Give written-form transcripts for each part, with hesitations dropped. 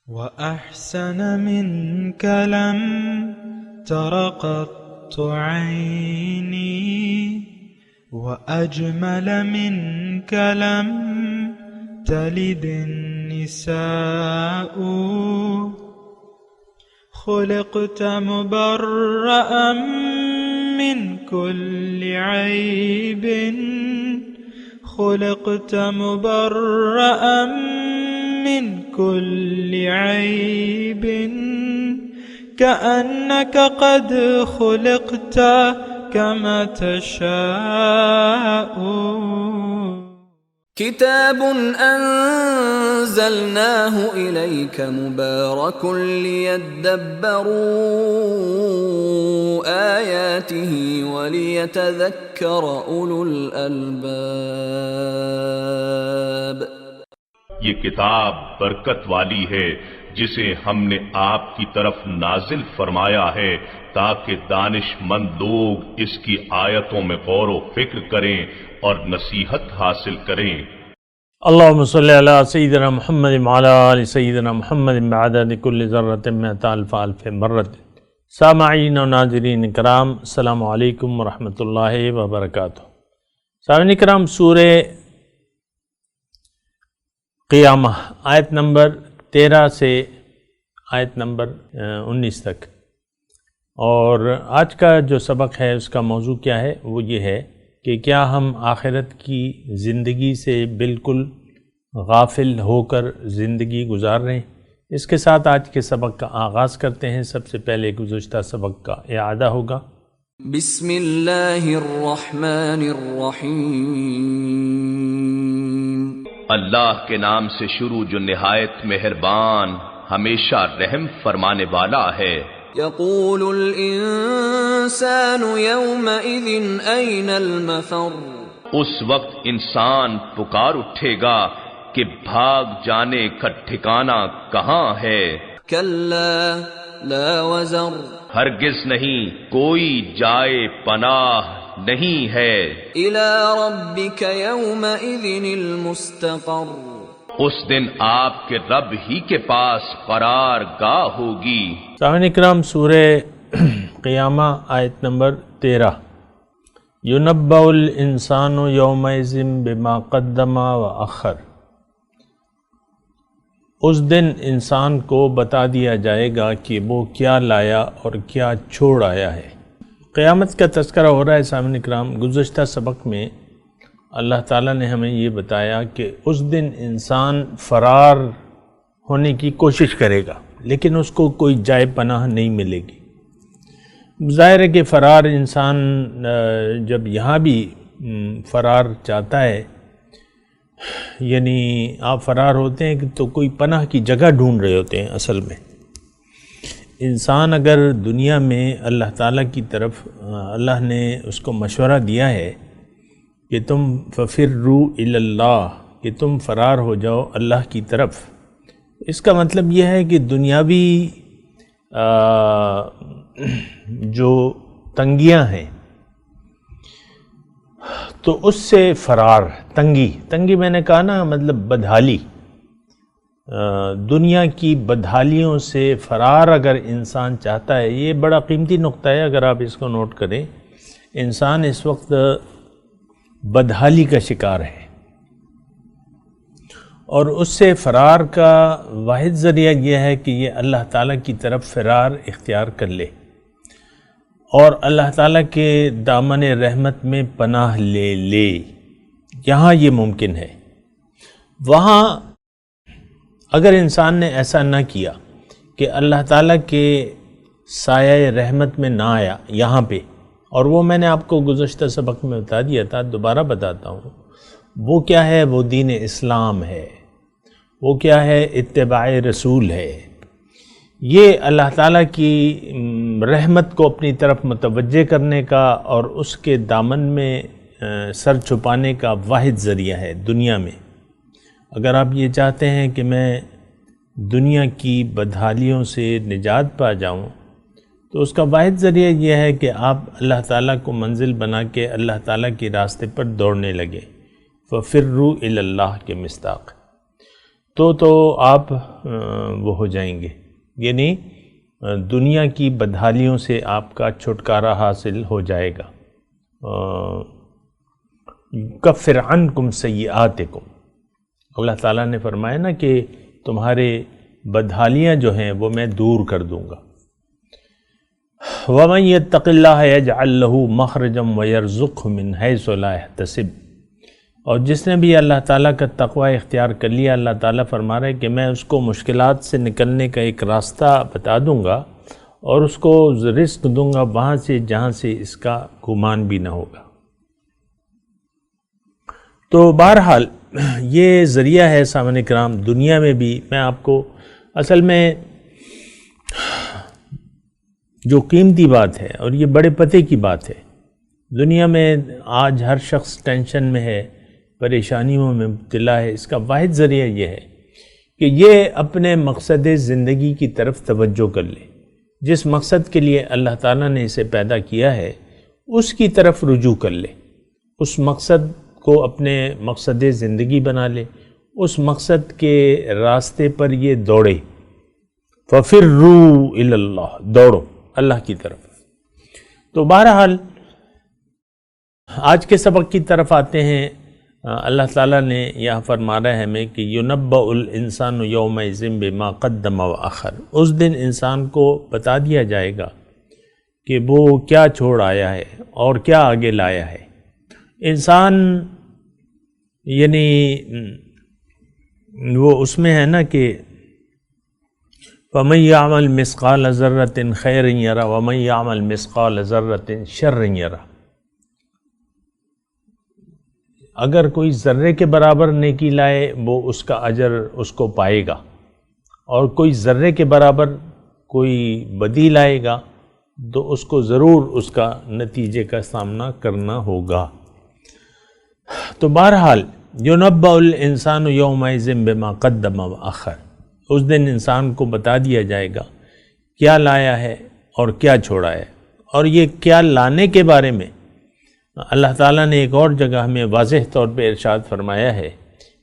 وأحسن منك لم تر قط عيني وأجمل منك لم تلد النساء خلقت مبرأ من كل عيب خلقت مبرأ من كل عيب كأنك قد خلقت كما تشاء كتاب أنزلناه إليك مبارك ليدبروا آياته وليتذكر أولو الألباب. یہ کتاب برکت والی ہے جسے ہم نے آپ کی طرف نازل فرمایا ہے تاکہ دانش مند لوگ اس کی آیتوں میں غور و فکر کریں اور نصیحت حاصل کریں. اللہم صلی علی سیدنا محمد وعلی آل سیدنا محمد بعدد کل ذرۃ مئۃ الف الف مرۃ. سامعین و ناظرین کرام، السلام علیکم ورحمۃ اللہ وبرکاتہ. سامعین کرام، سورہ قیامہ آیت نمبر 13 سے آیت نمبر 19 تک، اور آج کا جو سبق ہے اس کا موضوع کیا ہے؟ وہ یہ ہے کہ کیا ہم آخرت کی زندگی سے بالکل غافل ہو کر زندگی گزار رہے ہیں؟ اس کے ساتھ آج کے سبق کا آغاز کرتے ہیں. سب سے پہلے گزشتہ سبق کا اعادہ ہوگا. بسم اللہ الرحمن الرحیم. اللہ کے نام سے شروع جو نہایت مہربان ہمیشہ رحم فرمانے والا ہے. یقول الانسان یومئذ این المفر. اس وقت انسان پکار اٹھے گا کہ بھاگ جانے کا ٹھکانہ کہاں ہے. کلا لا وزر. ہرگز نہیں، کوئی جائے پناہ نہیں ہے. الی ربک یومئذ المستقر. اس دن آپ کے رب ہی کے پاس قرار گاہ ہوگی. سامعین اکرام، سورہ قیامہ آیت نمبر 13. یُنَبَّأُ الْإِنسَانُ یومئذ بما قدم وأخر. اس دن انسان کو بتا دیا جائے گا کہ وہ کیا لایا اور کیا چھوڑ آیا ہے. قیامت کا تذکرہ ہو رہا ہے. سامعین اکرام، گزشتہ سبق میں اللہ تعالیٰ نے ہمیں یہ بتایا کہ اس دن انسان فرار ہونے کی کوشش کرے گا، لیکن اس کو کوئی جائے پناہ نہیں ملے گی. ظاہر ہے کہ فرار انسان جب یہاں بھی فرار چاہتا ہے، یعنی آپ فرار ہوتے ہیں تو کوئی پناہ کی جگہ ڈھونڈ رہے ہوتے ہیں. اصل میں انسان اگر دنیا میں اللہ تعالیٰ کی طرف اللہ نے اس کو مشورہ دیا ہے کہ تم ففروا الی اللہ، کہ تم فرار ہو جاؤ اللہ کی طرف، اس کا مطلب یہ ہے کہ دنیاوی جو تنگیاں ہیں تو اس سے فرار. تنگی میں نے کہا نا، مطلب بدحالی، دنیا کی بدحالیوں سے فرار اگر انسان چاہتا ہے. یہ بڑا قیمتی نقطہ ہے، اگر آپ اس کو نوٹ کریں. انسان اس وقت بدحالی کا شکار ہے، اور اس سے فرار کا واحد ذریعہ یہ ہے کہ یہ اللہ تعالیٰ کی طرف فرار اختیار کر لے اور اللہ تعالیٰ کے دامن رحمت میں پناہ لے. یہاں یہ ممکن ہے. وہاں اگر انسان نے ایسا نہ کیا کہ اللہ تعالیٰ کے سایہ رحمت میں نہ آیا یہاں پہ، اور وہ میں نے آپ کو گزشتہ سبق میں بتا دیا تھا، دوبارہ بتاتا ہوں. وہ کیا ہے؟ وہ دین اسلام ہے. وہ کیا ہے؟ اتباع رسول ہے. یہ اللہ تعالیٰ کی رحمت کو اپنی طرف متوجہ کرنے کا اور اس کے دامن میں سر چھپانے کا واحد ذریعہ ہے دنیا میں. اگر آپ یہ چاہتے ہیں کہ میں دنیا کی بدحالیوں سے نجات پا جاؤں تو اس کا واحد ذریعہ یہ ہے کہ آپ اللہ تعالیٰ کو منزل بنا کے اللہ تعالیٰ کے راستے پر دوڑنے لگے. فَفِرُّوا إِلَى اللَّهِ کے مصداق. تو آپ وہ ہو جائیں گے، یعنی دنیا کی بدحالیوں سے آپ کا چھٹکارا حاصل ہو جائے گا۔ کفر عنکم سیئاتکم، اللہ تعالیٰ نے فرمایا نا کہ تمہارے بدحالیاں جو ہیں وہ میں دور کر دوں گا۔ وَمَن يَتَّقِ اللَّهَ يَجْعَل لَّهُ مَخْرَجًا وَيَرْزُقْهُ مِنْ حَيْثُ لَا يَحْتَسِبُ، اور جس نے بھی اللہ تعالیٰ کا تقوی اختیار کر لیا، اللہ تعالیٰ فرما رہے کہ میں اس کو مشکلات سے نکلنے کا ایک راستہ بتا دوں گا اور اس کو رزق دوں گا وہاں سے جہاں سے اس کا گمان بھی نہ ہوگا۔ تو بہرحال یہ ذریعہ ہے سامعین کرام، دنیا میں بھی میں آپ کو اصل میں جو قیمتی بات ہے اور یہ بڑے پتے کی بات ہے، دنیا میں آج ہر شخص ٹینشن میں ہے، پریشانیوں میں مبتلا ہے، اس کا واحد ذریعہ یہ ہے کہ یہ اپنے مقصد زندگی کی طرف توجہ کر لے، جس مقصد کے لیے اللہ تعالیٰ نے اسے پیدا کیا ہے اس کی طرف رجوع کر لے، اس مقصد کو اپنے مقصد زندگی بنا لے، اس مقصد کے راستے پر یہ دوڑے۔ فَفِرُّوا إِلَى اللَّهِ، دوڑو اللہ کی طرف۔ تو بہرحال آج کے سبق کی طرف آتے ہیں۔ اللہ تعالیٰ نے یہاں فرما رہا ہے ہمیں کہ يُنَبَّأُ الْإِنسَانُ يَوْمَئِذٍ بِمَا قَدَّمَ وَأَخَّرَ، اس دن انسان کو بتا دیا جائے گا کہ وہ کیا چھوڑ آیا ہے اور کیا آگے لایا ہے۔ انسان یعنی وہ اس میں ہے نا کہ وَمَن يَعْمَلْ مِثْقَالَ ذَرَّةٍ خَيْرًا يَرَهُ وَمَن يَعْمَلْ مِثْقَالَ ذَرَّةٍ شَرًّا يَرَهُ، اگر کوئی ذرے کے برابر نیکی لائے وہ اس کا اجر اس کو پائے گا، اور کوئی ذرے کے برابر کوئی بدی لائے گا تو اس کو ضرور اس کا نتیجے کا سامنا کرنا ہوگا۔ تو بہرحال يُنَبَّأُ الْإِنسَانُ يَوْمَئِذٍ بِمَا قَدَّمَ وَأَخَّرَ، اس دن انسان کو بتا دیا جائے گا کیا لایا ہے اور کیا چھوڑا ہے۔ اور یہ کیا لانے کے بارے میں اللہ تعالیٰ نے ایک اور جگہ ہمیں واضح طور پہ ارشاد فرمایا ہے،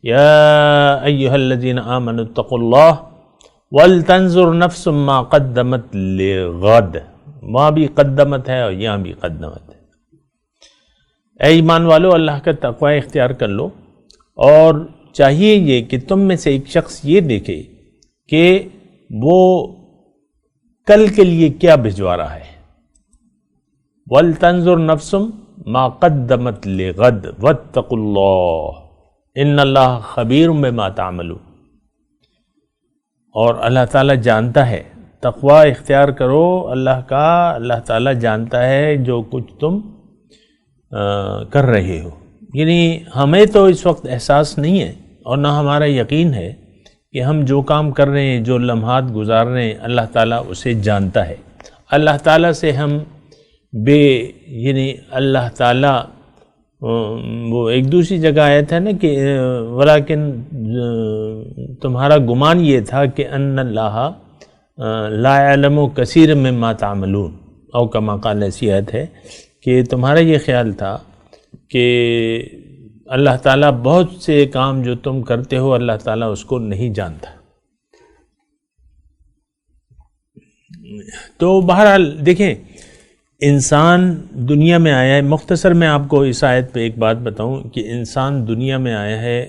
یا ایھا الذین آمنوا اتقوا اللہ ولتنظر نفس ما قدمت لغد، وہاں بھی قدمت ہے اور یہاں بھی قدمت ہے۔ اے ایمان والو، اللہ کا تقوی اختیار کر لو، اور چاہیے یہ کہ تم میں سے ایک شخص یہ دیکھے کہ وہ کل کے لیے کیا بھجوا رہا ہے۔ وَلْتَنْظُرْ نَفْسٌ مَا قَدَّمَتْ لِغَدْ وَاتَّقُوا اللَّهَ إِنَّ اللَّهَ خَبِيرٌ بِمَا تَعْمَلُونَ، اور اللہ تعالیٰ جانتا ہے، تقوی اختیار کرو اللہ کا، اللہ تعالیٰ جانتا ہے جو کچھ تم کر رہے ہو۔ یعنی ہمیں تو اس وقت احساس نہیں ہے اور نہ ہمارا یقین ہے کہ ہم جو کام کر رہے ہیں، جو لمحات گزار رہے ہیں، اللہ تعالیٰ اسے جانتا ہے۔ اللہ تعالیٰ سے ہم یعنی اللہ تعالیٰ وہ ایک دوسری جگہ آیت ہے نا کہ ولیکن تمہارا گمان یہ تھا کہ ان اللہ لا يعلم کثیر مما تعملون، او کما قال، ایسی آیت ہے کہ تمہارا یہ خیال تھا کہ اللہ تعالیٰ بہت سے کام جو تم کرتے ہو اللہ تعالیٰ اس کو نہیں جانتا۔ تو بہرحال دیکھیں، انسان دنیا میں آیا ہے، مختصر میں آپ کو اس آیت پہ ایک بات بتاؤں کہ انسان دنیا میں آیا ہے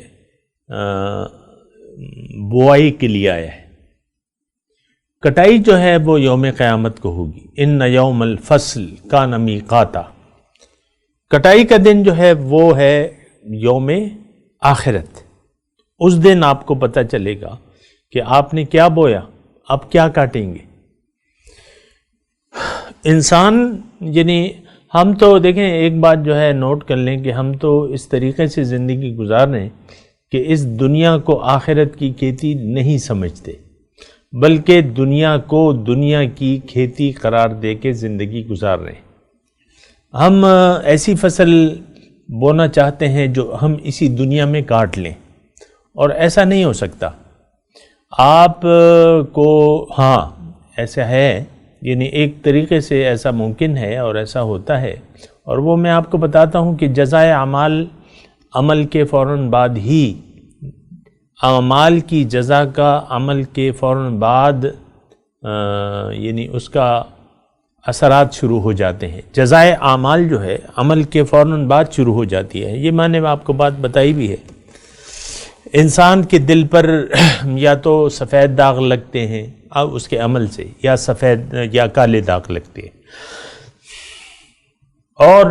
بوائی کے لیے آیا ہے، کٹائی جو ہے وہ یوم قیامت کو ہوگی۔ ان یوم الفصل کان میقاتا، کٹائی کا دن جو ہے وہ ہے یوم آخرت۔ اس دن آپ کو پتہ چلے گا کہ آپ نے کیا بویا، آپ کیا کاٹیں گے۔ انسان یعنی ہم تو دیکھیں ایک بات جو ہے نوٹ کر لیں کہ ہم تو اس طریقے سے زندگی گزار رہے ہیں کہ اس دنیا کو آخرت کی کھیتی نہیں سمجھتے، بلکہ دنیا کو دنیا کی کھیتی قرار دے کے زندگی گزار رہے ہیں۔ ہم ایسی فصل بونا چاہتے ہیں جو ہم اسی دنیا میں کاٹ لیں، اور ایسا نہیں ہو سکتا۔ آپ کو ہاں ایسا ہے، یعنی ایک طریقے سے ایسا ممکن ہے اور ایسا ہوتا ہے، اور وہ میں آپ کو بتاتا ہوں کہ جزائے اعمال عمل کے فوراً بعد ہی اعمال کی جزا کا عمل کے فوراً بعد یعنی اس کا اثرات شروع ہو جاتے ہیں. جزائے اعمال جو ہے عمل کے فوراً بعد شروع ہو جاتی ہے. یہ میں نے آپ کو بات بتائی بھی ہے. انسان کے دل پر یا تو سفید داغ لگتے ہیں اب اس کے عمل سے، یا سفید یا کالے داغ لگتے ہیں، اور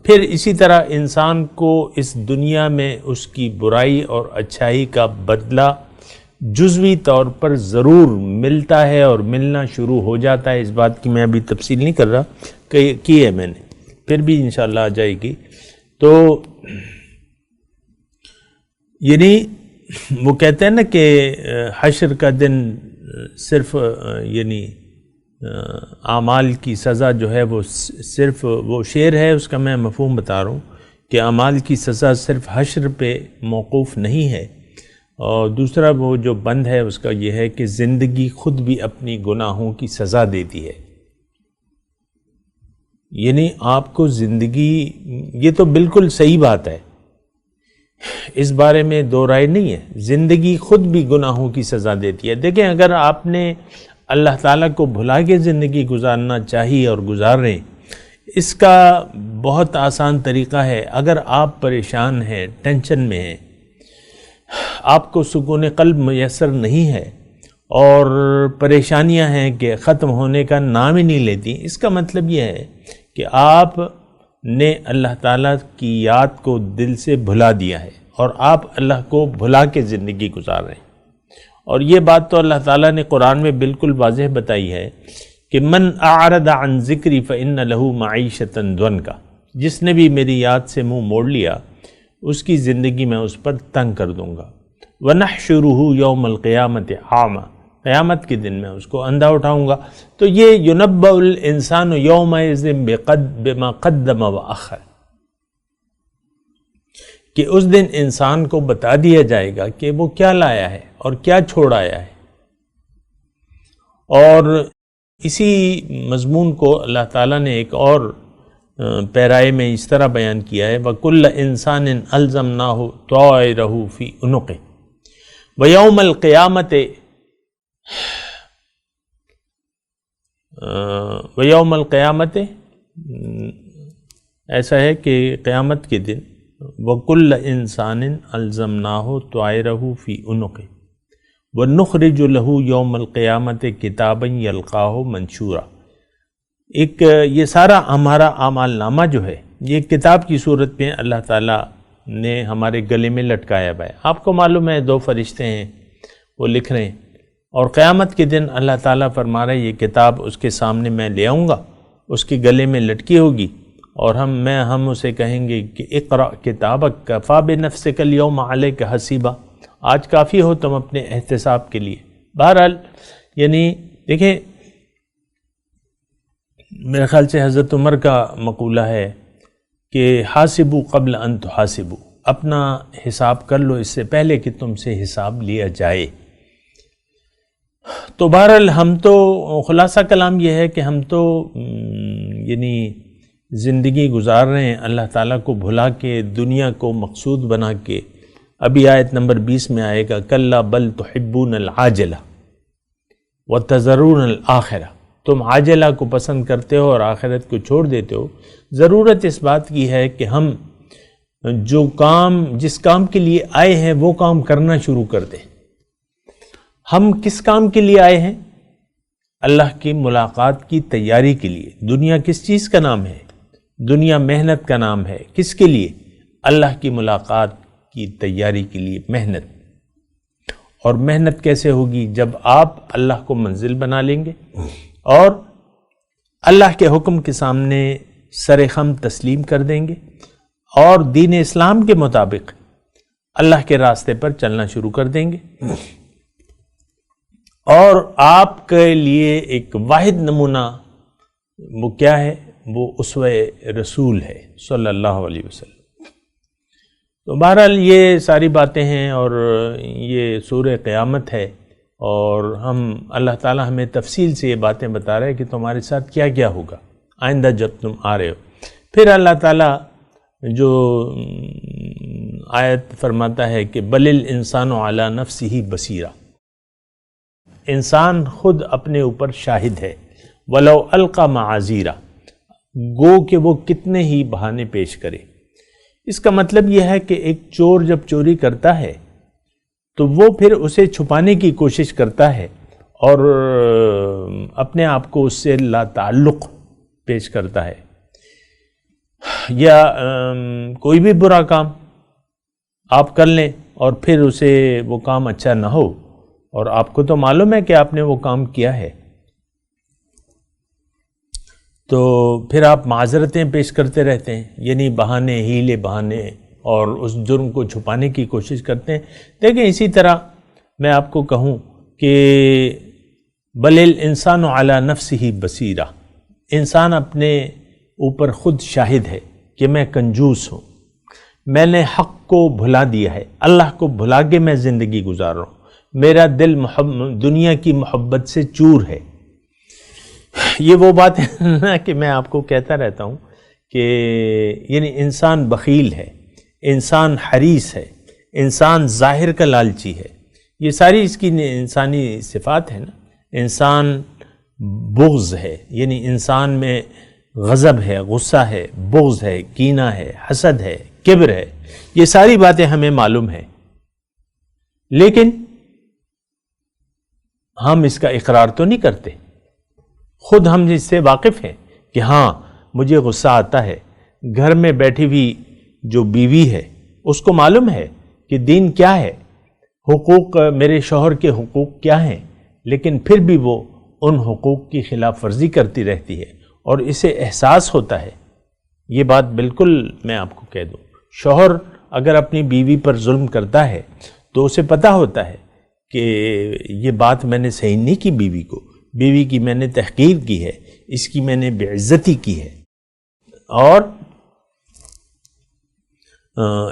پھر اسی طرح انسان کو اس دنیا میں اس کی برائی اور اچھائی کا بدلہ جزوی طور پر ضرور ملتا ہے اور ملنا شروع ہو جاتا ہے. اس بات کی میں ابھی تفصیل نہیں کر رہا، کی ہے میں نے، پھر بھی انشاءاللہ آ جائے گی. تو یعنی وہ کہتے ہیں نا کہ حشر کا دن صرف یعنی اعمال کی سزا جو ہے وہ صرف وہ شعر ہے، اس کا میں مفہوم بتا رہا ہوں کہ اعمال کی سزا صرف حشر پہ موقوف نہیں ہے. اور دوسرا وہ جو بند ہے اس کا یہ ہے کہ زندگی خود بھی اپنی گناہوں کی سزا دیتی ہے. یعنی آپ کو زندگی، یہ تو بالکل صحیح بات ہے، اس بارے میں دو رائے نہیں ہے، زندگی خود بھی گناہوں کی سزا دیتی ہے. دیکھیں اگر آپ نے اللہ تعالیٰ کو بھلا کے زندگی گزارنا چاہیے اور گزار رہے ہیں، اس کا بہت آسان طریقہ ہے. اگر آپ پریشان ہیں، ٹینشن میں ہیں، آپ کو سکون قلب میسر نہیں ہے اور پریشانیاں ہیں کہ ختم ہونے کا نام ہی نہیں لیتی، اس کا مطلب یہ ہے کہ آپ نے اللہ تعالیٰ کی یاد کو دل سے بھلا دیا ہے اور آپ اللہ کو بھلا کے زندگی گزار رہے ہیں. اور یہ بات تو اللہ تعالیٰ نے قرآن میں بالکل واضح بتائی ہے کہ من اعرض عن ذکری فإن له معیشۃ ضنکا، جس نے بھی میری یاد سے منہ موڑ لیا اس کی زندگی میں اس پر تنگ کر دوں گا. وَنَحْشُرُهُ يَوْمَ الْقِيَامَةِ عَامًا، قیامت کے دن میں اس کو اندھا اٹھاؤں گا. تو یہ يُنَبَّأُ الْإِنسَانُ يَوْمَئِذٍ بِمَا قَدَّمَ وَأَخَّرَ، کہ اس دن انسان کو بتا دیا جائے گا کہ وہ کیا لایا ہے اور کیا چھوڑ آیا ہے. اور اسی مضمون کو اللہ تعالیٰ نے ایک اور پیرائے میں اس طرح بیان کیا ہے، وَكُلَّ إِنسَانٍ أَلْزَمْنَاهُ طَائِرَهُ فِي عُنُقِهِ وَيَوْمَ الْقِيَامَةِ ایسا ہے کہ قیامت کے دن وَكُلَّ إِنسَانٍ أَلْزَمْنَاهُ طَائِرَهُ فِي عُنُقِهِ وَنُخْرِجُ لَهُ يَوْمَ الْقِيَامَةِ كِتَابًا يَلْقَاهُ مَنشُورًا. ایک یہ سارا ہمارا اعمال نامہ جو ہے یہ کتاب کی صورت میں اللہ تعالیٰ نے ہمارے گلے میں لٹکایا ہوا ہے. آپ کو معلوم ہے دو فرشتے ہیں وہ لکھ رہے ہیں، اور قیامت کے دن اللہ تعالیٰ فرما رہا ہے یہ کتاب اس کے سامنے میں لے آؤں گا، اس کے گلے میں لٹکی ہوگی، اور ہم اسے کہیں گے کہ اقرأ کتابک کفا بنفسک اليوم علیک حسیبا، آج کافی ہو تم اپنے احتساب کے لیے. بہرحال یعنی دیکھیں، میرے خیال سے حضرت عمر کا مقولہ ہے کہ حاسبو قبل ان تحاسبو، اپنا حساب کر لو اس سے پہلے کہ تم سے حساب لیا جائے. تو بہرحال ہم تو خلاصہ کلام یہ ہے کہ ہم تو یعنی زندگی گزار رہے ہیں اللہ تعالیٰ کو بھلا کے، دنیا کو مقصود بنا کے. ابھی آیت نمبر 20 میں آئے گا کلا بل تحبون العاجلہ وتذرون الآخرہ، تم عاجلہ کو پسند کرتے ہو اور آخرت کو چھوڑ دیتے ہو. ضرورت اس بات کی ہے کہ ہم جس کام کے لیے آئے ہیں وہ کام کرنا شروع کر دیں. ہم کس کام کے لیے آئے ہیں؟ اللہ کی ملاقات کی تیاری کے لیے. دنیا کس چیز کا نام ہے؟ دنیا محنت کا نام ہے. کس کے لیے؟ اللہ کی ملاقات کی تیاری کے لیے محنت. اور محنت کیسے ہوگی؟ جب آپ اللہ کو منزل بنا لیں گے اور اللہ کے حکم کے سامنے سر خم تسلیم کر دیں گے اور دین اسلام کے مطابق اللہ کے راستے پر چلنا شروع کر دیں گے. اور آپ کے لیے ایک واحد نمونہ وہ کیا ہے؟ وہ اسوہ رسول ہے صلی اللہ علیہ وسلم. تو بہرحال یہ ساری باتیں ہیں اور یہ سورہ قیامت ہے، اور ہم اللہ تعالیٰ ہمیں تفصیل سے یہ باتیں بتا رہے ہیں کہ تمہارے ساتھ کیا کیا ہوگا آئندہ جب تم آ رہے ہو. پھر اللہ تعالیٰ جو آیت فرماتا ہے کہ بل الانسان علی نفسہ بصیرہ، انسان خود اپنے اوپر شاہد ہے، ولو القی معاذیرہ، گو کہ وہ کتنے ہی بہانے پیش کرے۔ اس کا مطلب یہ ہے کہ ایک چور جب چوری کرتا ہے تو وہ پھر اسے چھپانے کی کوشش کرتا ہے اور اپنے آپ کو اس سے لا تعلق پیش کرتا ہے، یا کوئی بھی برا کام آپ کر لیں اور پھر اسے وہ کام اچھا نہ ہو اور آپ کو تو معلوم ہے کہ آپ نے وہ کام کیا ہے، تو پھر آپ معذرتیں پیش کرتے رہتے ہیں، یعنی بہانے، ہیلے بہانے، اور اس جرم کو چھپانے کی کوشش کرتے ہیں۔ دیکھیں اسی طرح میں آپ کو کہوں کہ بل الانسان علی نفسہ بصیرہ، انسان اپنے اوپر خود شاہد ہے کہ میں کنجوس ہوں، میں نے حق کو بھلا دیا ہے، اللہ کو بھلا کے میں زندگی گزار رہا ہوں، میرا دل دنیا کی محبت سے چور ہے۔ یہ وہ بات ہے نا کہ میں آپ کو کہتا رہتا ہوں کہ یعنی انسان بخیل ہے، انسان حریص ہے، انسان ظاہر کا لالچی ہے، یہ ساری اس کی انسانی صفات ہے نا۔ انسان بغض ہے، یعنی انسان میں غضب ہے، غصہ ہے، بغض ہے، کینہ ہے، حسد ہے، کبر ہے، یہ ساری باتیں ہمیں معلوم ہیں، لیکن ہم اس کا اقرار تو نہیں کرتے۔ خود ہم اس سے واقف ہیں کہ ہاں مجھے غصہ آتا ہے، گھر میں بیٹھی ہوئی جو بیوی ہے اس کو معلوم ہے کہ دین کیا ہے، حقوق میرے شوہر کے حقوق کیا ہیں، لیکن پھر بھی وہ ان حقوق کی خلاف ورزی کرتی رہتی ہے اور اسے احساس ہوتا ہے۔ یہ بات بالکل میں آپ کو کہہ دوں، شوہر اگر اپنی بیوی پر ظلم کرتا ہے تو اسے پتہ ہوتا ہے کہ یہ بات میں نے صحیح نہیں کی، بیوی کی میں نے تحقیر کی ہے، اس کی میں نے بے عزتی کی ہے، اور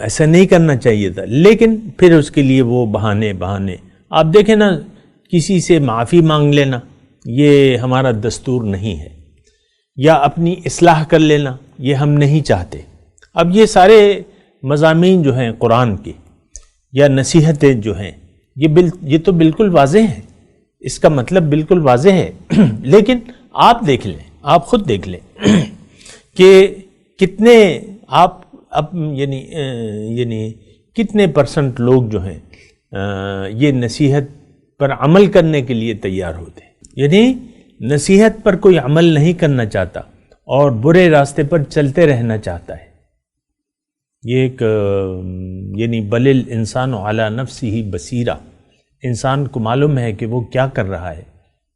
ایسا نہیں کرنا چاہیے تھا، لیکن پھر اس کے لیے وہ بہانے آپ دیکھیں نا، کسی سے معافی مانگ لینا یہ ہمارا دستور نہیں ہے، یا اپنی اصلاح کر لینا یہ ہم نہیں چاہتے۔ اب یہ سارے مضامین جو ہیں قرآن کے یا نصیحتیں جو ہیں یہ تو بالکل واضح ہیں، اس کا مطلب بالکل واضح ہے، لیکن آپ دیکھ لیں، آپ خود دیکھ لیں کہ کتنے آپ یعنی کتنے پرسنٹ لوگ جو ہیں یہ نصیحت پر عمل کرنے کے لیے تیار ہوتے ہیں، یعنی نصیحت پر کوئی عمل نہیں کرنا چاہتا اور برے راستے پر چلتے رہنا چاہتا ہے۔ یہ ایک یعنی بل الانسان علی نفسہ بصیرہ، انسان کو معلوم ہے کہ وہ کیا کر رہا ہے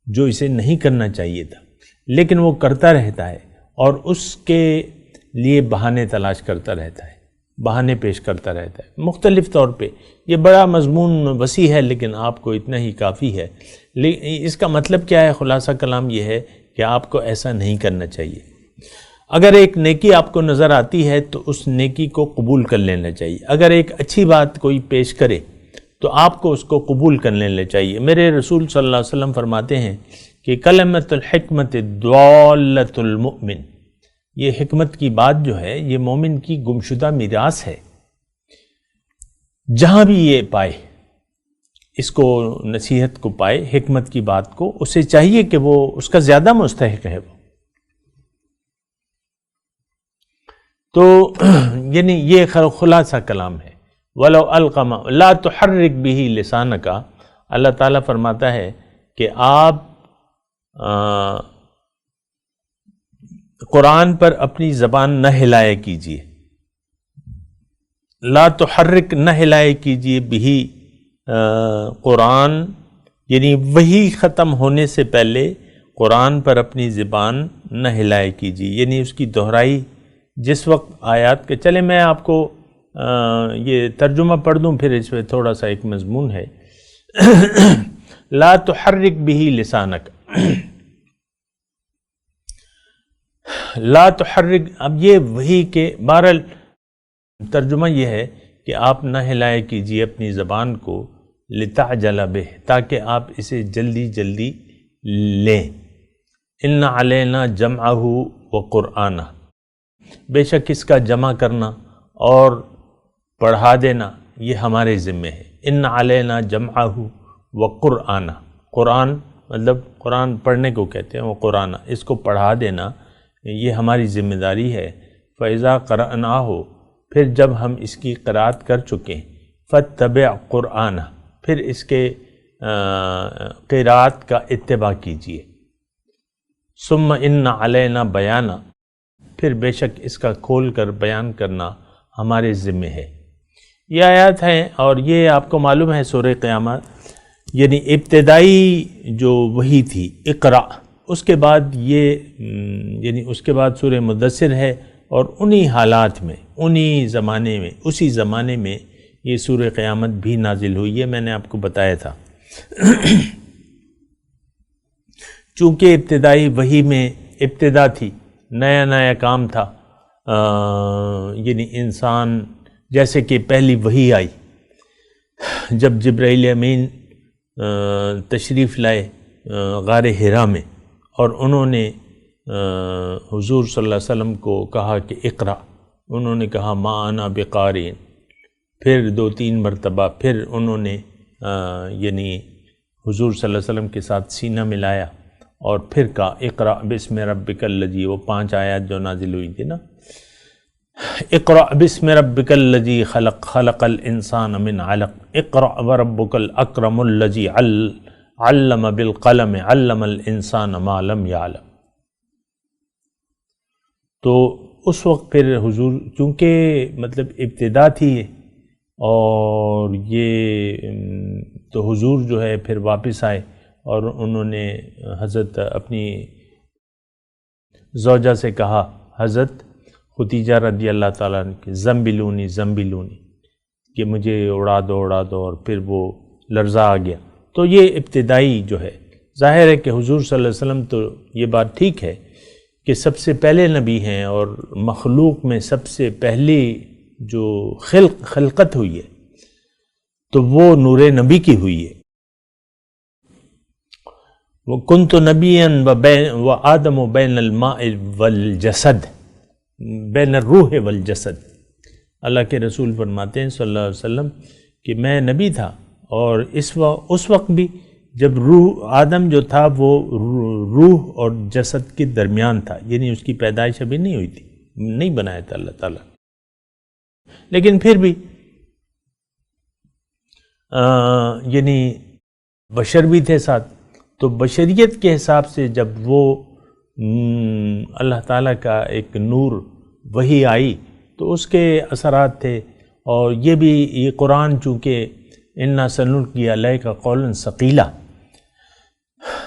جو اسے نہیں کرنا چاہیے تھا، لیکن وہ کرتا رہتا ہے اور اس کے لیے بہانے تلاش کرتا رہتا ہے، بہانے پیش کرتا رہتا ہے مختلف طور پہ۔ یہ بڑا مضمون وسیع ہے لیکن آپ کو اتنا ہی کافی ہے۔ اس کا مطلب کیا ہے؟ خلاصہ کلام یہ ہے کہ آپ کو ایسا نہیں کرنا چاہیے۔ اگر ایک نیکی آپ کو نظر آتی ہے تو اس نیکی کو قبول کر لینا چاہیے، اگر ایک اچھی بات کوئی پیش کرے تو آپ کو اس کو قبول کر لینا چاہیے۔ میرے رسول صلی اللہ علیہ وسلم فرماتے ہیں کہ کلمۃ الحکمت ضالۃ المؤمن، یہ حکمت کی بات جو ہے یہ مومن کی گمشدہ میراث ہے۔ جہاں بھی یہ پائے، اس کو نصیحت کو پائے، حکمت کی بات کو، اسے چاہیے کہ وہ اس کا زیادہ مستحق ہے۔ وہ تو یعنی یہ خلاصہ کلام ہے۔ وَلَوْ أَلْقَمَ لَا تُحَرِّكْ بِهِ لِسَانَكَ، اللہ تعالیٰ فرماتا ہے کہ آپ قرآن پر اپنی زبان نہ ہلائے کیجیے، لا تحرک نہ ہلائے کیجیے بھی قرآن، یعنی وہی ختم ہونے سے پہلے قرآن پر اپنی زبان نہ ہلائے کیجیے، یعنی اس کی دہرائی جس وقت آیات کے چلے میں آپ کو یہ ترجمہ پڑھ دوں، پھر اس میں تھوڑا سا ایک مضمون ہے۔ لا تحرک به لسانک، لا تحرک، اب یہ وہی کہ بہرحال ترجمہ یہ ہے کہ آپ نہ ہلائے کیجیے اپنی زبان کو، لتعجل بہ، تاکہ آپ اسے جلدی جلدی لیں۔ ان علینا جمعہ وقرآنہ، بے شک اس کا جمع کرنا اور پڑھا دینا یہ ہمارے ذمے ہے. ان علینا جمعہ و قرآن، قرآن مطلب قرآن پڑھنے کو کہتے ہیں، وہ قرآن، اس کو پڑھا دینا یہ ہماری ذمہ داری ہے. فَإِذَا قَرَأْنَاهُ، پھر جب ہم اس کی قرأت کر چکے، فَاتَّبِعْ قرآن، پھر اس کے قرأت کا اتباع کیجیے. ثُمَّ إِنَّ عَلَيْنَا بَيَانًا، پھر بے شک اس کا کھول کر بیان کرنا ہمارے ذمے ہے. یہ آیات ہیں، اور یہ آپ کو معلوم ہے سورہ قیامت یعنی ابتدائی جو وحی تھی اقرا، اس کے بعد یہ یعنی اس کے بعد سورہ مدثر ہے، اور انہی حالات میں انہی زمانے میں اسی زمانے میں یہ سورہ قیامت بھی نازل ہوئی ہے. میں نے آپ کو بتایا تھا چونکہ ابتدائی وحی میں ابتدا تھی، نیا نیا کام تھا، یعنی انسان جیسے کہ پہلی وحی آئی جب جبرائیل امین تشریف لائے غار حرا میں، اور انہوں نے حضور صلی اللہ علیہ وسلم کو کہا کہ اقرا، انہوں نے کہا ما انا بقارئ، پھر 2-3 مرتبہ پھر انہوں نے یعنی حضور صلی اللہ علیہ وسلم کے ساتھ سینہ ملایا، اور پھر کہا اقرا بسم ربک الذی، وہ 5 آیات جو نازل ہوئی تھی نا، اقرا بسم ربک الذی خلق، خلق الانسان من علق، اقرا وربک الاکرم الذی علم بالقلم، علم الانسان ما لم یعلم. تو اس وقت پھر حضور چونکہ مطلب ابتدا تھی، اور یہ تو حضور جو ہے پھر واپس آئے، اور انہوں نے حضرت اپنی زوجہ سے کہا، حضرت خدیجہ رضی اللہ تعالیٰ عنہ کہ زمبلونی زمبلونی، کہ مجھے اڑا دو اڑا دو، اور پھر وہ لرزہ آ گیا. تو یہ ابتدائی جو ہے، ظاہر ہے کہ حضور صلی اللہ علیہ وسلم تو یہ بات ٹھیک ہے کہ سب سے پہلے نبی ہیں، اور مخلوق میں سب سے پہلی جو خلقت ہوئی ہے تو وہ نور نبی کی ہوئی ہے. وَكُنْتُ نَبِيًّا وَآدَمُ بَيْنَ الْمَاءِ وَالْجَسَدِ، بین الروح والجسد. اللہ کے رسول فرماتے ہیں صلی اللہ علیہ وسلم کہ میں نبی تھا، اور اس وقت بھی جب روح آدم جو تھا وہ روح اور جسد کے درمیان تھا، یعنی اس کی پیدائش ابھی نہیں ہوئی تھی، نہیں بنایا تھا اللہ تعالیٰ. لیکن پھر بھی یعنی بشر بھی تھے ساتھ، تو بشریت کے حساب سے جب وہ اللہ تعالیٰ کا ایک نور وحی آئی تو اس کے اثرات تھے. اور یہ بھی یہ قرآن چونکہ انا سنلقی علیک قولا ثقیلا،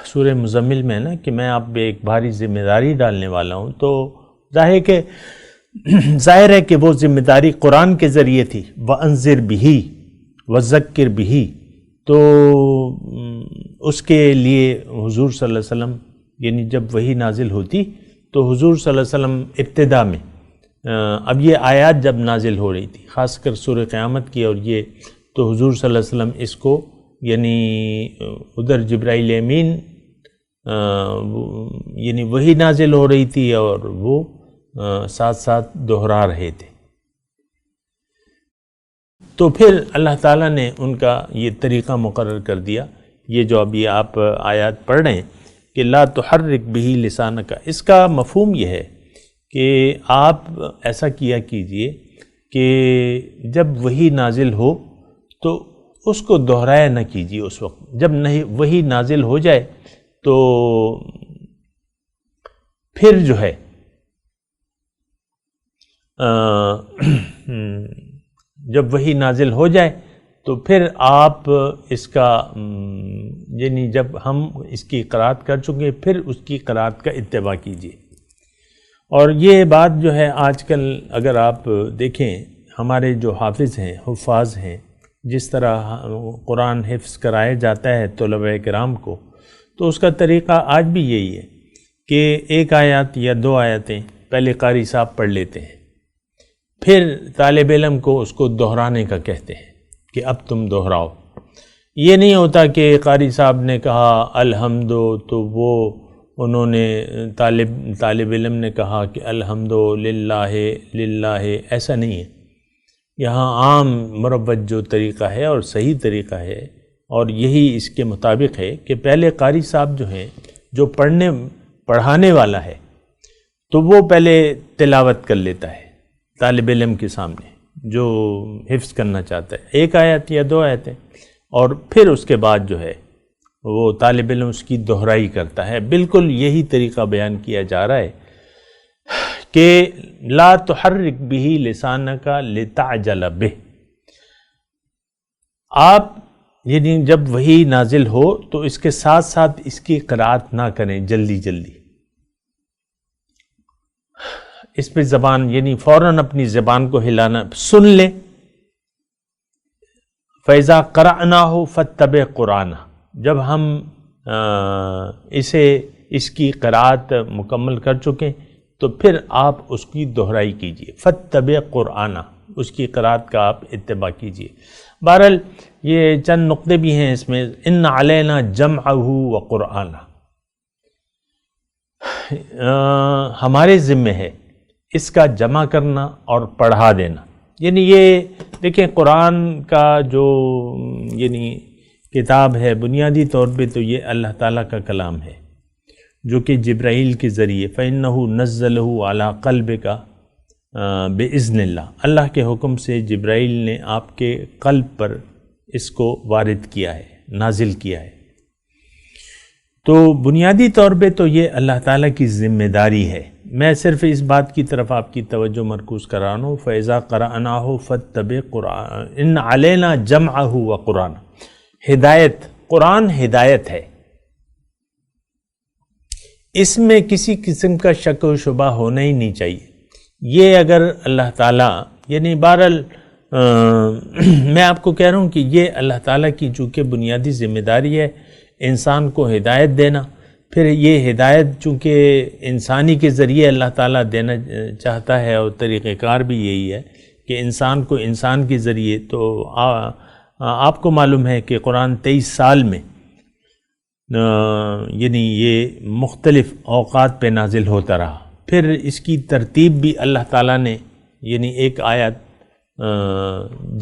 سورہ مزمل میں نا کہ میں آپ پہ ایک بھاری ذمہ داری ڈالنے والا ہوں، تو ظاہر ہے کہ وہ ذمہ داری قرآن کے ذریعے تھی. وَأَنذِرْ بِهِ وَذَكِّرْ بِهِ، تو اس کے لیے حضور صلی اللہ علیہ وسلم یعنی جب وحی نازل ہوتی تو حضور صلی اللہ علیہ وسلم ابتدا میں اب یہ آیات جب نازل ہو رہی تھی خاص کر سورہ قیامت کی، اور یہ تو حضور صلی اللہ علیہ وسلم اس کو یعنی ادھر جبرائیل امین یعنی وحی نازل ہو رہی تھی، اور وہ ساتھ ساتھ دہرا رہے تھے. تو پھر اللہ تعالیٰ نے ان کا یہ طریقہ مقرر کر دیا. یہ جو ابھی آپ آیات پڑھ رہے ہیں کہ لا تحرک بہ لسانک، اس کا مفہوم یہ ہے کہ آپ ایسا کیا کیجئے کہ جب وحی نازل ہو تو اس کو دہرایا نہ کیجیے. اس وقت جب نہیں وحی نازل ہو جائے تو پھر جو ہے جب وحی نازل ہو جائے تو پھر آپ اس کا یعنی جب ہم اس کی قرأت کر چکے پھر اس کی قرأت کا اتباع کیجیے. اور یہ بات جو ہے آج کل اگر آپ دیکھیں ہمارے جو حافظ ہیں حفاظ ہیں جس طرح قرآن حفظ کرایا جاتا ہے طلباء کرام کو، تو اس کا طریقہ آج بھی یہی ہے کہ ایک آیات یا 2 آیتیں پہلے قاری صاحب پڑھ لیتے ہیں، پھر طالب علم کو اس کو دہرانے کا کہتے ہیں کہ اب تم دہراؤ. یہ نہیں ہوتا کہ قاری صاحب نے کہا الحمد تو وہ انہوں نے طالب علم نے کہا کہ الحمد للہ للہ، ایسا نہیں ہے. یہاں عام مروج جو طریقہ ہے اور صحیح طریقہ ہے اور یہی اس کے مطابق ہے کہ پہلے قاری صاحب جو ہیں، جو پڑھانے والا ہے، تو وہ پہلے تلاوت کر لیتا ہے طالب علم کے سامنے جو حفظ کرنا چاہتا ہے، 1 آیت یا 2 آیتیں، اور پھر اس کے بعد جو ہے وہ طالب علم اس کی دہرائی کرتا ہے۔ بالکل یہی طریقہ بیان کیا جا رہا ہے کہ لا تحرک بہ لسانک لتعجل بہ، آپ یعنی جب وحی نازل ہو تو اس کے ساتھ ساتھ اس کی قرأت نہ کریں جلدی جلدی، اس پہ زبان یعنی فوراً اپنی زبان کو ہلانا، سن لیں۔ فَإِذَا قَرَأْنَاهُ فَاتَّبِعْ قُرْآنَهُ، جب ہم اس کی قرأت مکمل کر چکیں تو پھر آپ اس کی دہرائی کیجئے، فَاتَّبِعْ قُرْآنَهُ، اس کی قرأت کا آپ اتباع کیجئے۔ بہرحال یہ چند نقطے بھی ہیں اس میں، ان علینا جمعہ و قرآنہ، ہمارے ذمہ ہے اس کا جمع کرنا اور پڑھا دینا۔ یعنی یہ دیکھیں قرآن کا جو یعنی کتاب ہے، بنیادی طور پہ تو یہ اللہ تعالیٰ کا کلام ہے جو کہ جبرائیل کے ذریعے فَإِنَّهُ نَزَّلَهُ عَلَىٰ قَلْبِكَ بِإِذْنِ اللَّهِ، اللہ کے حکم سے جبرائیل نے آپ کے قلب پر اس کو وارد کیا ہے، نازل کیا ہے۔ تو بنیادی طور پہ تو یہ اللہ تعالیٰ کی ذمہ داری ہے۔ میں صرف اس بات کی طرف آپ کی توجہ مرکوز کرا رہا ہوں، فَإِذَا قَرَأْنَاهُ فَاتَّبِعْ قُرْآنَهُ إِنَّ عَلَيْنَا جَمْعَهُ وَقُرْآنَهُ، ہدایت، قرآن ہدایت ہے، اس میں کسی قسم کا شک و شبہ ہونا ہی نہیں چاہیے۔ یہ اگر اللہ تعالیٰ یعنی بہرحال میں آپ کو کہہ رہا ہوں کہ یہ اللہ تعالیٰ کی چونکہ بنیادی ذمہ داری ہے انسان کو ہدایت دینا، پھر یہ ہدایت چونکہ انسانی کے ذریعے اللہ تعالیٰ دینا چاہتا ہے اور طریقہ کار بھی یہی ہے کہ انسان کو انسان کے ذریعے، تو آپ کو معلوم ہے کہ قرآن 23 سال میں یعنی یہ مختلف اوقات پہ نازل ہوتا رہا، پھر اس کی ترتیب بھی اللہ تعالیٰ نے یعنی ایک آیت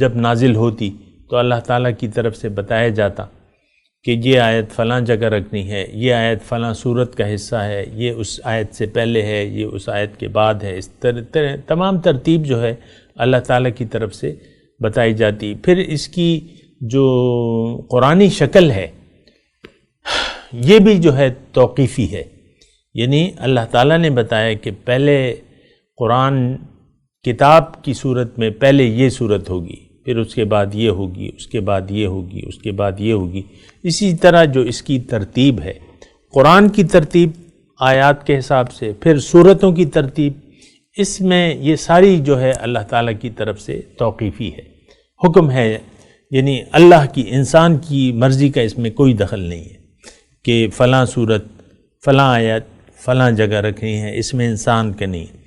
جب نازل ہوتی تو اللہ تعالیٰ کی طرف سے بتایا جاتا کہ یہ آیت فلاں جگہ رکھنی ہے، یہ آیت فلاں صورت کا حصہ ہے، یہ اس آیت سے پہلے ہے، یہ اس آیت کے بعد ہے، اس تمام ترتیب جو ہے اللہ تعالیٰ کی طرف سے بتائی جاتی۔ پھر اس کی جو قرآنی شکل ہے یہ بھی جو ہے توقیفی ہے، یعنی اللہ تعالیٰ نے بتایا کہ پہلے قرآن کتاب کی صورت میں پہلے یہ صورت ہوگی، پھر اس کے بعد یہ ہوگی، اس کے بعد یہ ہوگی، اس کے بعد یہ ہوگی۔ اسی طرح جو اس کی ترتیب ہے، قرآن کی ترتیب آیات کے حساب سے، پھر صورتوں کی ترتیب، اس میں یہ ساری جو ہے اللہ تعالیٰ کی طرف سے توقیفی ہے، حکم ہے، یعنی اللہ کی، انسان کی مرضی کا اس میں کوئی دخل نہیں ہے کہ فلاں صورت، فلاں آیت، فلاں جگہ رکھنی ہے، اس میں انسان کا نہیں ہے۔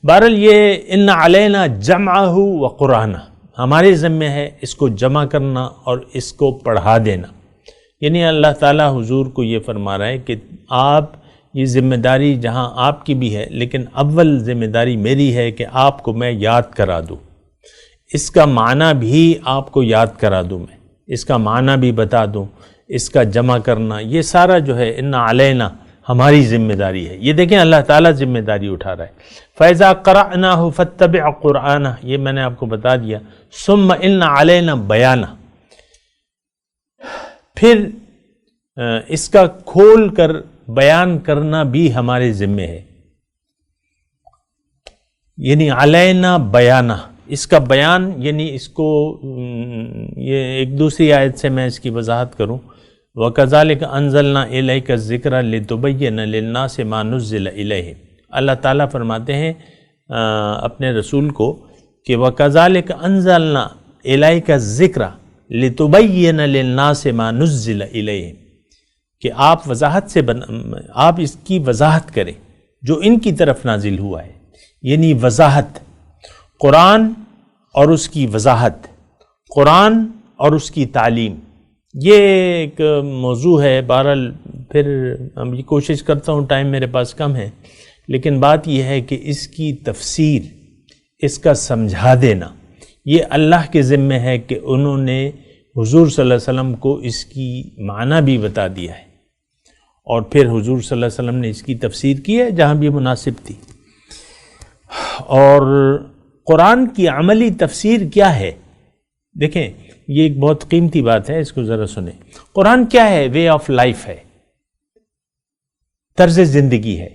بہرحال یہ ان علینا جمعہ و قرآنہ، ہمارے ذمہ ہے اس کو جمع کرنا اور اس کو پڑھا دینا۔ یعنی اللہ تعالیٰ حضور کو یہ فرما رہا ہے کہ آپ، یہ ذمہ داری جہاں آپ کی بھی ہے لیکن اول ذمہ داری میری ہے کہ آپ کو میں یاد کرا دوں، اس کا معنی بھی آپ کو یاد کرا دوں، میں اس کا معنی بھی بتا دوں، اس کا جمع کرنا، یہ سارا جو ہے ان علینا ہماری ذمہ داری ہے۔ یہ دیکھیں اللہ تعالیٰ ذمہ داری اٹھا رہا ہے۔ فَإِذَا قَرَأْنَاهُ فَاتَّبِعْ قُرْآنَهُ، یہ میں نے آپ کو بتا دیا۔ ثُمَّ إِنَّ عَلَيْنَا بَيَانَهُ، پھر اس کا کھول کر بیان کرنا بھی ہمارے ذمہ ہے، یعنی علینا بیانہ، اس کا بیان یعنی اس کو، یہ ایک دوسری آیت سے میں اس کی وضاحت کروں، وَكَذَلِكَ أَنزَلْنَا إِلَيْكَ الذِّكْرَ لِتُبَيِّنَ لِلنَّاسِ مَا نُزِّلَ إِلَيْهِمْ، اللہ تعالیٰ فرماتے ہیں اپنے رسول کو کہ وَكَذَلِكَ أَنزَلْنَا إِلَيْكَ الذِّكْرَ لِتُبَيِّنَ لِلنَّاسِ مَا نُزِّلَ إِلَيْهِمْ، کہ آپ وضاحت سے آپ اس کی وضاحت کریں جو ان کی طرف نازل ہوا ہے، یعنی وضاحت، قرآن اور اس کی وضاحت، قرآن اور اس کی تعلیم، یہ ایک موضوع ہے۔ بہرحال پھر ہم یہ کوشش کرتا ہوں، ٹائم میرے پاس کم ہے، لیکن بات یہ ہے کہ اس کی تفسیر، اس کا سمجھا دینا، یہ اللہ کے ذمے ہے کہ انہوں نے حضور صلی اللہ علیہ وسلم کو اس کی معنی بھی بتا دیا ہے، اور پھر حضور صلی اللہ علیہ وسلم نے اس کی تفسیر کی ہے جہاں بھی مناسب تھی۔ اور قرآن کی عملی تفسیر کیا ہے؟ دیکھیں یہ ایک بہت قیمتی بات ہے، اس کو ذرا سنیں۔ قرآن کیا ہے؟ وے آف لائف ہے، طرز زندگی ہے۔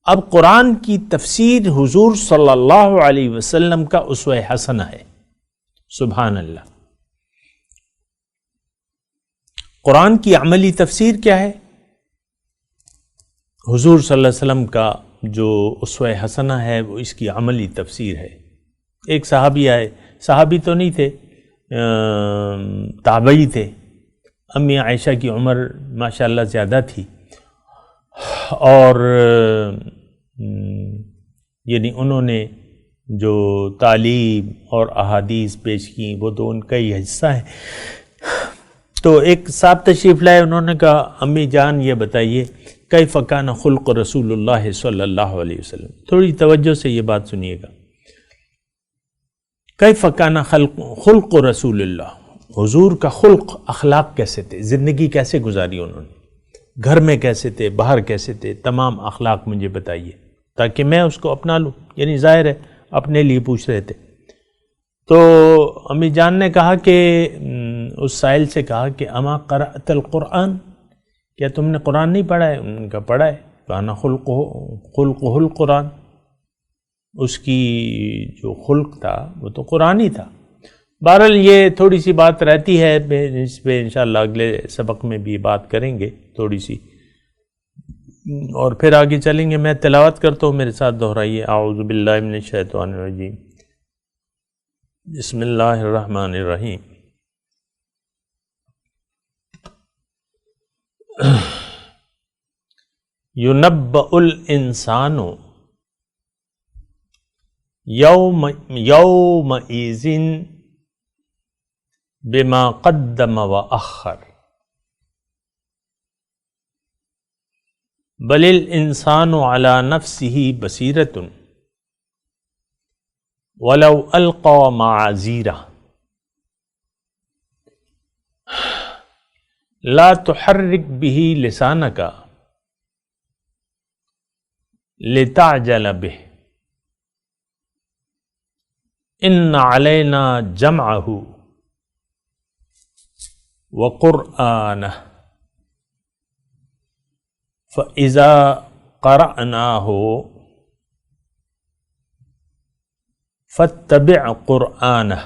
اب قرآن کی تفسیر حضور صلی اللہ علیہ وسلم کا اسوہ حسنہ ہے۔ سبحان اللہ۔ قرآن کی عملی تفسیر کیا ہے؟ حضور صلی اللہ علیہ وسلم کا جو اسوہ حسنہ ہے وہ اس کی عملی تفسیر ہے۔ ایک صحابی آئے، صحابی تو نہیں تھے، تابعی تھے۔ امی عائشہ کی عمر ماشاءاللہ زیادہ تھی، اور یعنی انہوں نے جو تعلیم اور احادیث پیش کی وہ تو ان کا ہی حصہ ہے۔ تو ایک صاحب تشریف لائے، انہوں نے کہا امی جان یہ بتائیے کیف کان خلق رسول اللہ صلی اللہ علیہ وسلم۔ تھوڑی توجہ سے یہ بات سنیے گا۔ کیف کان خلق رسول اللہ، حضور کا خلق، اخلاق کیسے تھے، زندگی کیسے گزاری انہوں نے، گھر میں کیسے تھے، باہر کیسے تھے، تمام اخلاق مجھے بتائیے تاکہ میں اس کو اپنا لوں۔ یعنی ظاہر ہے اپنے لیے پوچھ رہے تھے۔ تو امی جان نے کہا کہ اس سائل سے کہا کہ اما قرأت القرآن، کیا تم نے قرآن نہیں پڑھا ہے؟ ان کا پڑھا ہے۔ کانا خلقہ القرآن، اس کی جو خلق تھا وہ تو قرآن ہی تھا۔ بہرحال یہ تھوڑی سی بات رہتی ہے، اس پہ انشاءاللہ اگلے سبق میں بھی بات کریں گے تھوڑی سی، اور پھر آگے چلیں گے۔ میں تلاوت کرتا ہوں، میرے ساتھ دہرائیے۔ اعوذ باللہ من الشیطان الرجیم، بسم اللہ الرحمن الرحیم۔ ينبأ الانسان یومئذ بما قدم واخر بل الانسان على نفسه بصیرۃ ولو القى معاذیرہ لا تحرک به لسانک لتعجل به ان علینا جمعہ وقرآنہ فإذا قرأناه فاتبع قرآنہ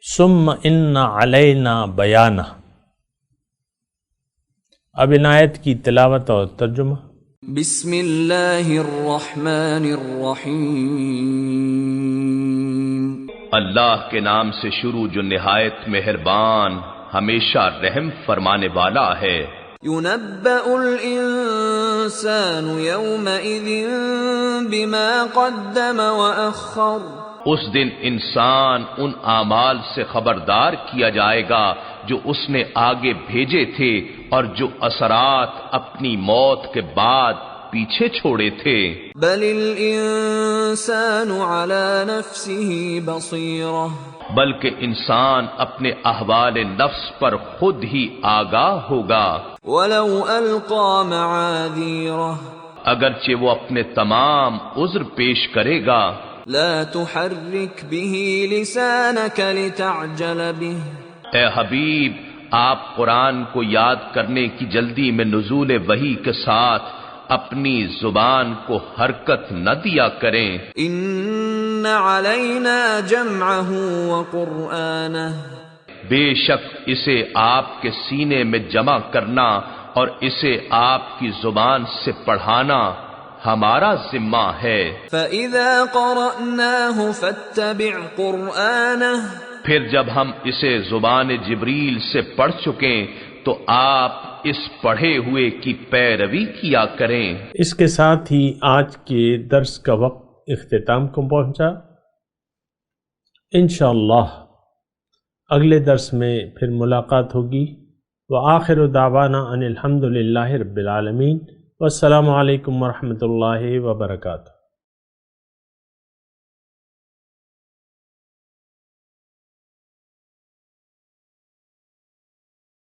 ثم ان علینا بیانہ۔ اب ان آیت کی تلاوت اور ترجمہ۔ بسم اللہ الرحمن الرحیم، اللہ کے نام سے شروع جو نہایت مہربان ہمیشہ رحم فرمانے والا ہے۔ ينبأ الانسان يومئذ بما قدم واخر، اس دن انسان ان اعمال سے خبردار کیا جائے گا جو اس نے آگے بھیجے تھے اور جو اثرات اپنی موت کے بعد پیچھے چھوڑے تھے۔ بل الانسان على نفسه بصیرہ، بلکہ انسان اپنے احوال نفس پر خود ہی آگاہ ہوگا۔ ولو القى معاذیرہ، اگرچہ وہ اپنے تمام عذر پیش کرے گا۔ لا تحرک به لسانک لتعجل به، اے حبیب آپ قرآن کو یاد کرنے کی جلدی میں نزول وحی کے ساتھ اپنی زبان کو حرکت نہ دیا کریں۔ ان علینا جمعہ وقرآنہ، بے شک اسے آپ کے سینے میں جمع کرنا اور اسے آپ کی زبان سے پڑھانا ہمارا ذمہ ہے۔ فإذا قرأناه فاتبع قرآنہ، پھر جب ہم اسے زبان جبریل سے پڑھ چکیں تو آپ اس پڑھے ہوئے کی پیروی کیا کریں۔ اس کے ساتھ ہی آج کے درس کا وقت اختتام کو پہنچا۔ انشاءاللہ اگلے درس میں پھر ملاقات ہوگی۔ وآخر دعوانا ان الحمد للہ رب العالمین، والسلام علیکم ورحمۃ اللہ وبرکاتہ۔